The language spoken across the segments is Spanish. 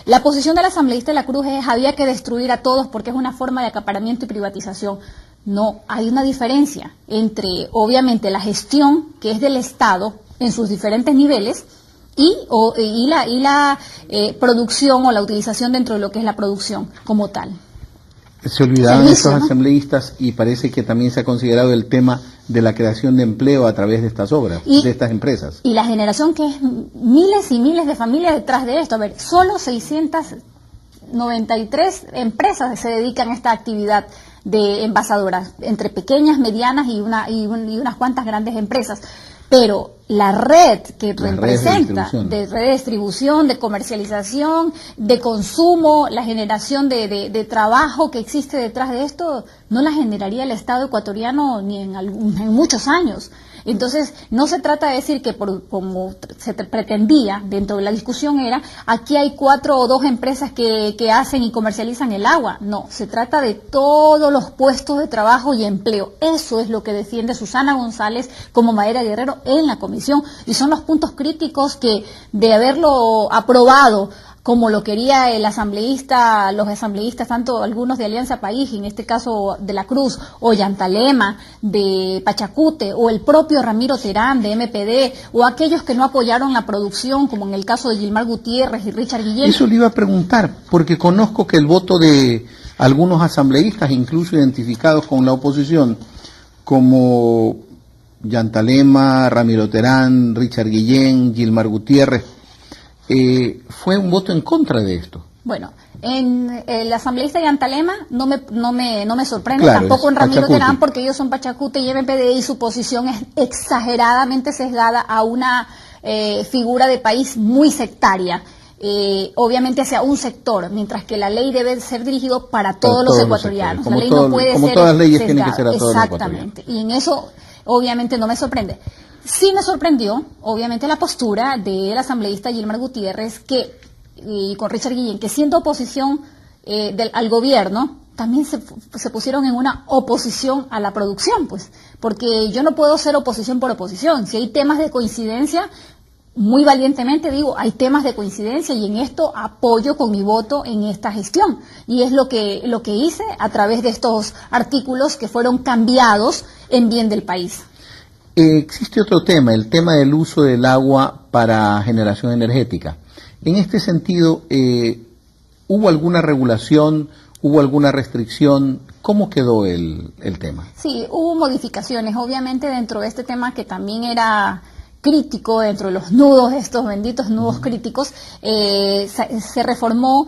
La posición del asambleísta de la Cruz es había que destruir a todos porque es una forma de acaparamiento y privatización. No, hay una diferencia entre, obviamente, la gestión que es del Estado en sus diferentes niveles y la producción o la utilización dentro de lo que es la producción como tal. Se olvidaban estos asambleístas y parece que también se ha considerado el tema de la creación de empleo a través de estas obras, de estas empresas. Y la generación que es miles y miles de familias detrás de esto. A ver, solo 693 empresas se dedican a esta actividad de envasadoras, entre pequeñas, medianas y unas cuantas grandes empresas. Pero la red que representa de red de distribución, de comercialización, de consumo, la generación de trabajo que existe detrás de esto, no la generaría el Estado ecuatoriano ni en muchos años. Entonces, no se trata de decir que como se pretendía dentro de la discusión era, aquí hay 4 o 2 empresas que hacen y comercializan el agua. No, se trata de todos los puestos de trabajo y empleo. Eso es lo que defiende Susana González como Mayra Guerrero en la comisión y son los puntos críticos que de haberlo aprobado como lo quería el asambleísta, los asambleístas, tanto algunos de Alianza País, en este caso de la Cruz, o Yantalema, de Pachacute, o el propio Ramiro Terán, de MPD, o aquellos que no apoyaron la producción, como en el caso de Gilmar Gutiérrez y Richard Guillén. Eso le iba a preguntar, porque conozco que el voto de algunos asambleístas, incluso identificados con la oposición, como Yantalema, Ramiro Terán, Richard Guillén, Gilmar Gutiérrez, fue un voto en contra de esto. Bueno, en el asambleísta Yantalema no me sorprende, claro, tampoco en Ramiro Terán, porque ellos son Pachacute y MPD y su posición es exageradamente sesgada a una figura de país muy sectaria. Obviamente hacia un sector, mientras que la ley debe ser dirigido para todos los ecuatorianos. La ley no puede ser como todas las leyes tienen que ser a todos los ecuatorianos. Exactamente, y en eso obviamente no me sorprende. Sí me sorprendió, obviamente, la postura del asambleísta Gilmar Gutiérrez y con Richard Guillén, que siendo oposición al gobierno, también se pusieron en una oposición a la producción, pues, porque yo no puedo ser oposición por oposición. Si hay temas de coincidencia, muy valientemente digo, hay temas de coincidencia y en esto apoyo con mi voto en esta gestión. Y es lo que hice a través de estos artículos que fueron cambiados en bien del país. Existe otro tema, el tema del uso del agua para generación energética. En este sentido, ¿hubo alguna regulación, hubo alguna restricción? ¿Cómo quedó el tema? Sí, hubo modificaciones, obviamente dentro de este tema que también era crítico, dentro de los nudos, estos benditos nudos críticos, se reformó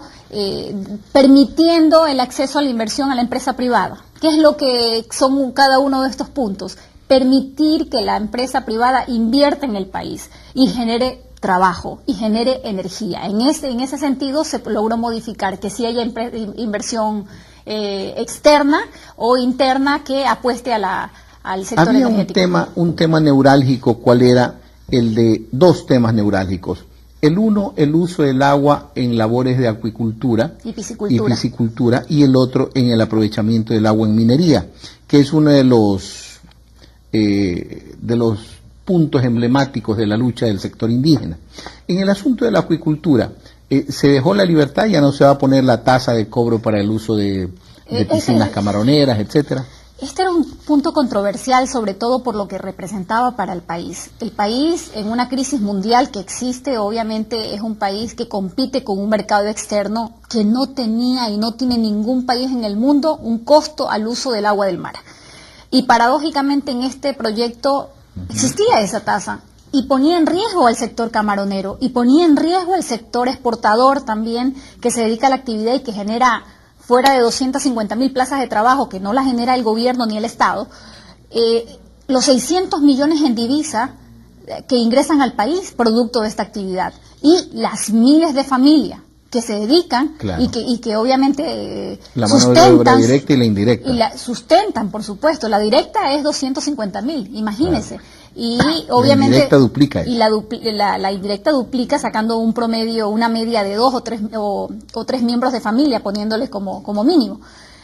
permitiendo el acceso a la inversión a la empresa privada. ¿Qué es lo que son cada uno de estos puntos? Permitir que la empresa privada invierta en el país y genere trabajo y genere energía. En ese sentido se logró modificar que si haya inversión externa o interna que apueste al sector energético. Había un tema neurálgico, ¿cuál era? El de 2 temas neurálgicos. El uno, el uso del agua en labores de acuicultura y piscicultura, y el otro en el aprovechamiento del agua en minería, que es uno de los puntos emblemáticos de la lucha del sector indígena. En el asunto de la acuicultura, se dejó la libertad, ya no se va a poner la tasa de cobro para el uso de piscinas camaroneras, etcétera. Este era un punto controversial, sobre todo por lo que representaba para el país. El país, en una crisis mundial que existe, obviamente es un país que compite con un mercado externo que no tenía y no tiene ningún país en el mundo un costo al uso del agua del mar. Y paradójicamente en este proyecto existía esa tasa y ponía en riesgo al sector camaronero y ponía en riesgo al sector exportador también que se dedica a la actividad y que genera fuera de 250.000 plazas de trabajo que no las genera el gobierno ni el Estado, los 600 millones en divisa que ingresan al país producto de esta actividad y las miles de familias que se dedican, claro, y que obviamente la mano de obra directa y la indirecta. Y la sustentan, por supuesto. La directa es 250.000, imagínese. Claro. Y obviamente la indirecta duplica. Y la indirecta duplica sacando un promedio, una media de 2 o 3 miembros de familia, poniéndoles como mínimo.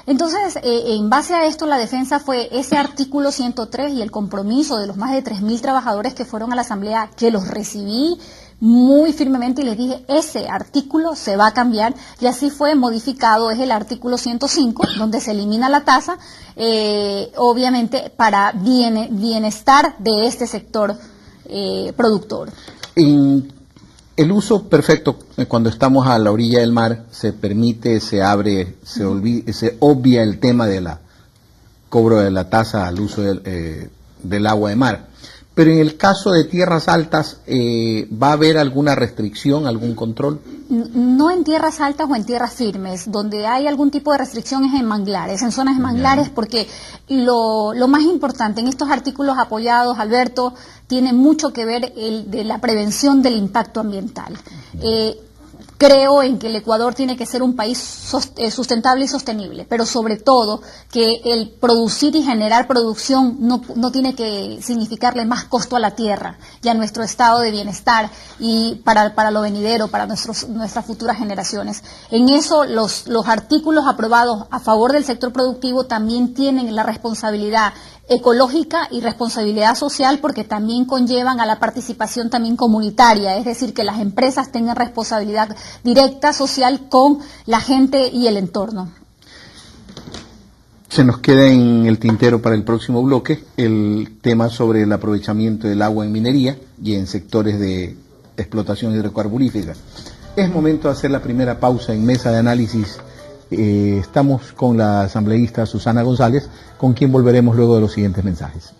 Entonces, en base a esto, la defensa fue ese artículo 103 y el compromiso de los más de 3.000 trabajadores que fueron a la asamblea, que los recibí muy firmemente y les dije, ese artículo se va a cambiar, y así fue modificado, es el artículo 105, donde se elimina la tasa, obviamente para bienestar de este sector productor. El uso perfecto, cuando estamos a la orilla del mar, se permite, se abre, se obvia el tema de la cobro de la tasa al uso del agua de mar. Pero en el caso de tierras altas, ¿va a haber alguna restricción, algún control? No en tierras altas o en tierras firmes. Donde hay algún tipo de restricción es en manglares, en zonas de manglares, porque lo más importante en estos artículos apoyados, Alberto, tiene mucho que ver de la prevención del impacto ambiental. Creo en que el Ecuador tiene que ser un país sustentable y sostenible, pero sobre todo que el producir y generar producción no tiene que significarle más costo a la tierra y a nuestro estado de bienestar y para lo venidero, para nuestras futuras generaciones. En eso los artículos aprobados a favor del sector productivo también tienen la responsabilidad ecológica y responsabilidad social, porque también conllevan a la participación también comunitaria, es decir, que las empresas tengan responsabilidad directa social con la gente y el entorno. Se nos queda en el tintero para el próximo bloque el tema sobre el aprovechamiento del agua en minería y en sectores de explotación hidrocarburífera. Es momento de hacer la primera pausa en Mesa de Análisis. Estamos con la asambleísta Susana González, con quien volveremos luego de los siguientes mensajes.